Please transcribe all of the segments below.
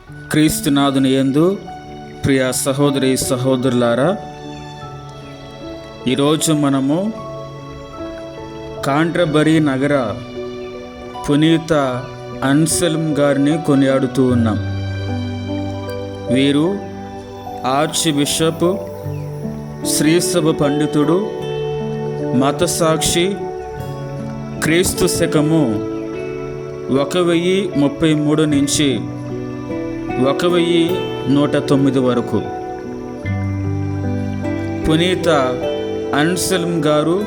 క్రీస్తునాథుని యందు ప్రియ సహోదరి సహోదరులారా, ఈరోజు మనము కాంటర్బరీ నగర పునీత అన్సెల్మ్ గారిని కొనియాడుతూ ఉన్నాం. వీరు ఆర్చ్ బిషప్, శ్రీసభ పండితుడు, మతసాక్షి. క్రీస్తు శకము 1033 నుంచి 1109 వరకు. పునీత అన్సెల్మ్ గారు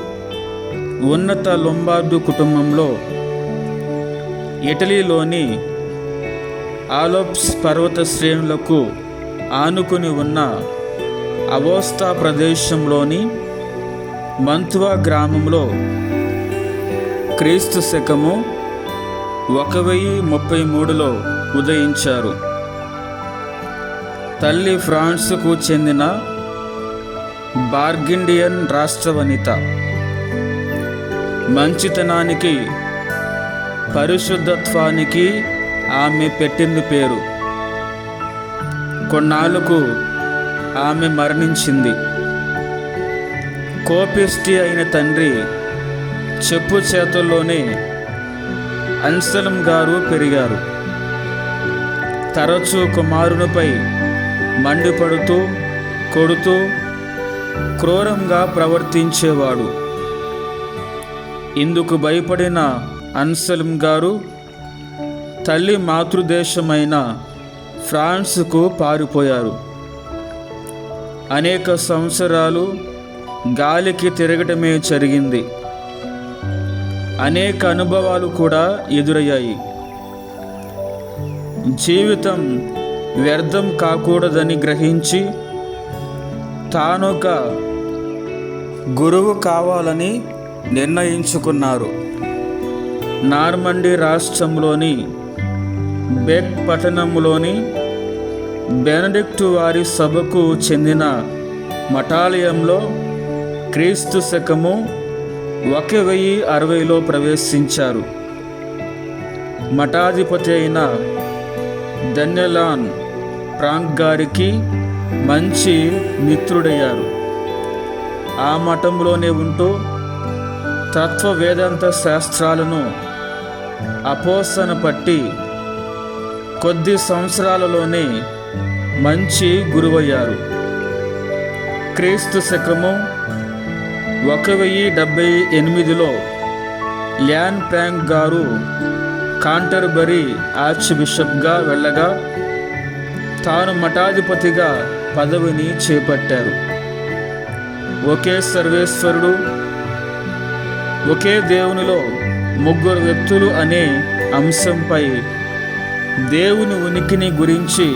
ఉన్నత లొంబార్డు కుటుంబంలో ఇటలీలోని ఆల్ప్స్ పర్వత శ్రేణులకు ఆనుకుని ఉన్న అవోస్తా ప్రదేశంలోని మంతువా గ్రామంలో క్రీస్తు శకము 1033లో ఉదయించారు. తల్లి ఫ్రాన్స్కు చెందిన బార్గిండియన్ రాష్ట్రవనిత. మంచితనానికి, పరిశుద్ధత్వానికి ఆమె పెట్టింది పేరు. కొన్నాళ్ళకు ఆమె మరణించింది. కోపిష్టి అయిన తండ్రి చెప్పు చేతుల్లోనే అన్సెల్మ్ గారు పెరిగారు. తరచూ కుమారునిపై మండిపడుతూ, కొడుతూ క్రూరంగా ప్రవర్తించేవాడు. ఇందుకు భయపడిన అన్సెల్మ్ గారు తల్లి మాతృదేశమైన ఫ్రాన్స్కు పారిపోయారు. అనేక సంవత్సరాలు గాలికి తిరగటమే జరిగింది. అనేక అనుభవాలు కూడా ఎదురయ్యాయి. జీవితం వ్యర్థం కాకూడదని గ్రహించి తానొక గురువు కావాలని నిర్ణయించుకున్నారు. నార్మండీ రాష్ట్రంలోని బెక్ పట్టణంలోని బెనడిక్టు వారి సభకు చెందిన మఠాలయంలో క్రీస్తు శకము 1060లో ప్రవేశించారు. మఠాధిపతి అయిన దన్యలాన్ ప్రాంక్ గారికి మంచి మిత్రుడయ్యారు. ఆ మఠంలోనే ఉంటూ తత్వ వేదాంత శాస్త్రాలను అపోసన పట్టి కొద్ది సంవత్సరాలలోనే మంచి గురువయ్యారు. క్రీస్తు శకము 1078లో ల్యాన్ ప్రాంక్ గారు కాంటర్బరీ ఆర్చ్ బిషప్గా వెళ్ళగా తాను మఠాధిపతిగా పదవిని చేపట్టారు. ఒకే సర్వేశ్వరుడు, ఒకే దేవునిలో ముగ్గురు వ్యక్తులు అనే అంశంపై దేవుని ఉనికిని గురించి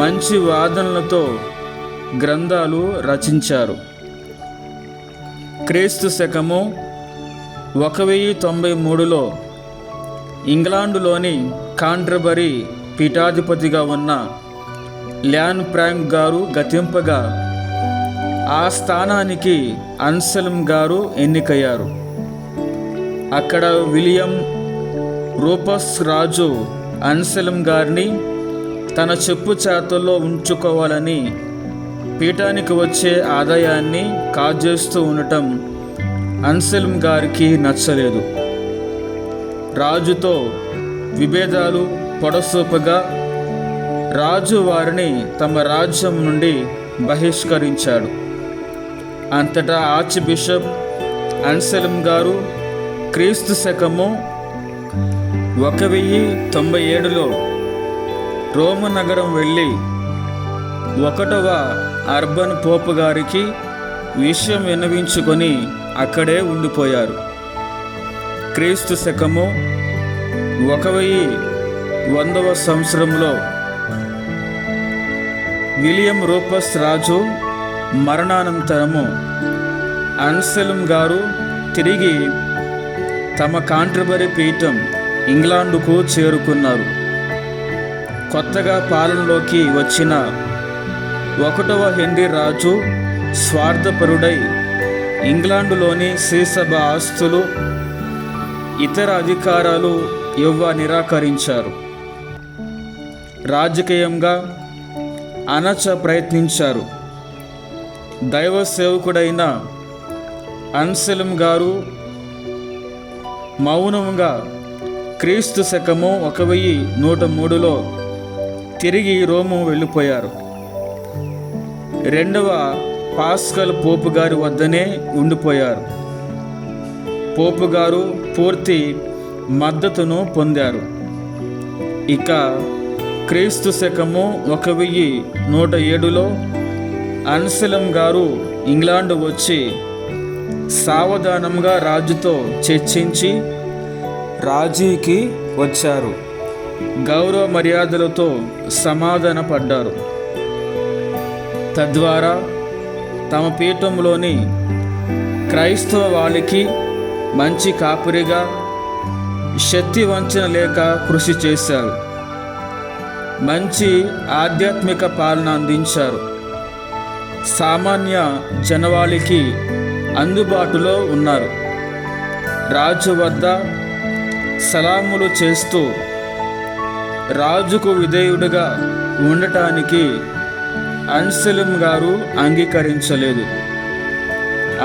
మంచి వాదనలతో గ్రంథాలు రచించారు. క్రీస్తు శకము 1093లో ఇంగ్లాండులోని కాంటర్బరీ పీఠాధిపతిగా ఉన్న ల్యాన్ ప్రాంక్ గారు గతింపగా ఆ స్థానానికి అన్సెల్మ్ గారు ఎన్నికయ్యారు. అక్కడ విలియం రూపస్ రాజు అన్సెల్మ్ గారిని తన చెప్పు చేతుల్లో ఉంచుకోవాలని పీఠానికి వచ్చే ఆదాయాన్ని కాజేస్తూ ఉండటం అన్సెల్మ్ గారికి నచ్చలేదు. రాజుతో విభేదాలు పొడసూపగా రాజు వారిని తమ రాజ్యం నుండి బహిష్కరించాడు. అంతటా ఆర్చ్ బిషప్ అన్సెల్మ్ గారు క్రీస్తు శకము 1097లో రోము నగరం వెళ్ళి 1వ అర్బన్ పోపు గారికి విషయం విన్నవించుకొని అక్కడే ఉండిపోయారు. క్రీస్తు శకము 1100వ సంవత్సరంలో విలియం రూపస్ రాజు మరణానంతరము అన్సెల్మ్ గారు తిరిగి తమ కాంటర్బరీ పీఠం ఇంగ్లాండుకు చేరుకున్నారు. కొత్తగా పాలనలోకి వచ్చిన 1వ హెన్రీ రాజు స్వార్థపరుడై ఇంగ్లాండులోని శ్రీసభ ఆస్తులు, ఇతర అధికారాలు నిరాకరించారు. రాజకీయంగా ప్రయత్నించారు. దైవ సేవకుడైన అన్సెలం గారు మౌనంగా క్రీస్తు శకము 1103లో తిరిగి రోము వెళ్ళిపోయారు. రెండవ పాస్కల్ పోపు గారి వద్దనే ఉండిపోయారు. పోపు గారు పూర్తి మద్దతును పొందారు. ఇక క్రీస్తు శకము 1107లో అన్సెలం గారు ఇంగ్లాండ్ వచ్చి సావధానంగా రాజుతో చర్చించి రాజీకి వచ్చారు. గౌరవ మర్యాదలతో సమాధాన పడ్డారు. తద్వారా తమ పీఠంలోని క్రైస్తవ వాళ్ళకి మంచి కాపురిగా శక్తి వంచన లేక కృషి చేశారు. మంచి ఆధ్యాత్మిక పాలన అందించారు. సామాన్య జనవాళికి అందుబాటులో ఉన్నారు. రాజు వద్ద సలాములు చేస్తూ రాజుకు విధేయుడిగా ఉండటానికి అన్సెలం గారు అంగీకరించలేదు.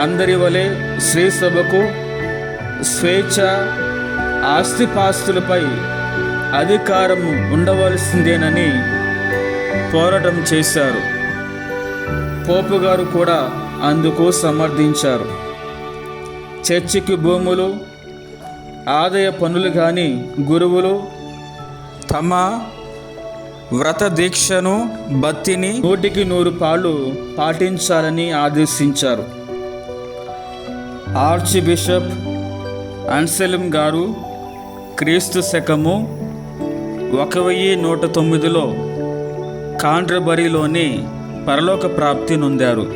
అందరి వలె శ్రీసభకు స్వేచ్ఛ, ఆస్తిపాస్తులపై అధికారం ఉండవలసిందేనని పోరాటం చేశారు. పోపు గారు కూడా అందుకు సమర్థించారు. చర్చికి భూములు, ఆదాయ పన్నులు కానీ గురువులు తమ వ్రత దీక్షను, భక్తిని 100% పాటించాలని ఆదేశించారు. ఆర్చ్ బిషప్ అన్సెలం గారు క్రీస్తు శకము 1109లో కాంటర్బరీలోని పరలోక ప్రాప్తి నొందారు.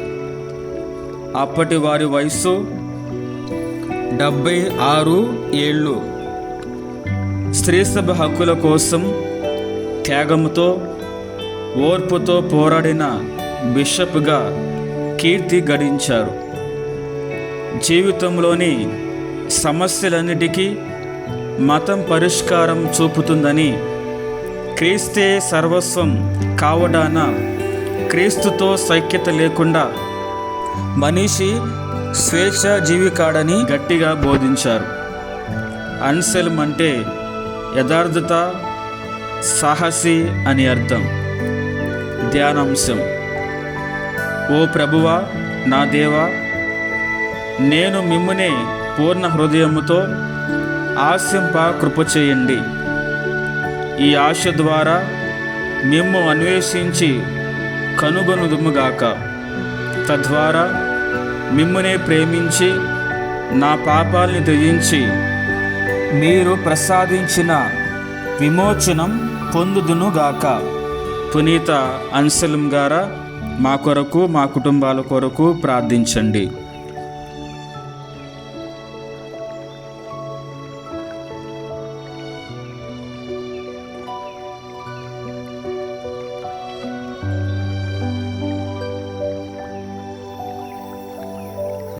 అప్పటి వారి వయస్సు 76 ఏళ్ళు. స్త్రీసభ హక్కుల కోసం త్యాగంతో, ఓర్పుతో పోరాడిన బిషప్గా కీర్తి గడించారు. జీవితంలోని సమస్యలన్నిటికీ మతం పరిష్కారం చూపుతుందని, క్రీస్తే సర్వస్వం కావడాన క్రీస్తుతో సైక్యత లేకుండా మనిషి స్వేచ్ఛ జీవి కాడని గట్టిగా బోధించారు. అన్సెలం అంటే యథార్థత, సాహసి అని అర్థం. ధ్యానాంశం: ఓ ప్రభువా, నా దేవా, నేను మిమ్మునే పూర్ణ హృదయముతో ఆశింప కృప చేయండి. ఈ ఆశ ద్వారా మిమ్ము అన్వేషించి కనుగొనుదుముగాక. తద్వారా మిమ్మునే ప్రేమించి నా పాపాల్ని త్యజించి మీరు ప్రసాదించిన విమోచనం పొందుదునుగాక. పునీత అన్సెలం గారా, మా కొరకు, మా కుటుంబాల కొరకు ప్రార్థించండి.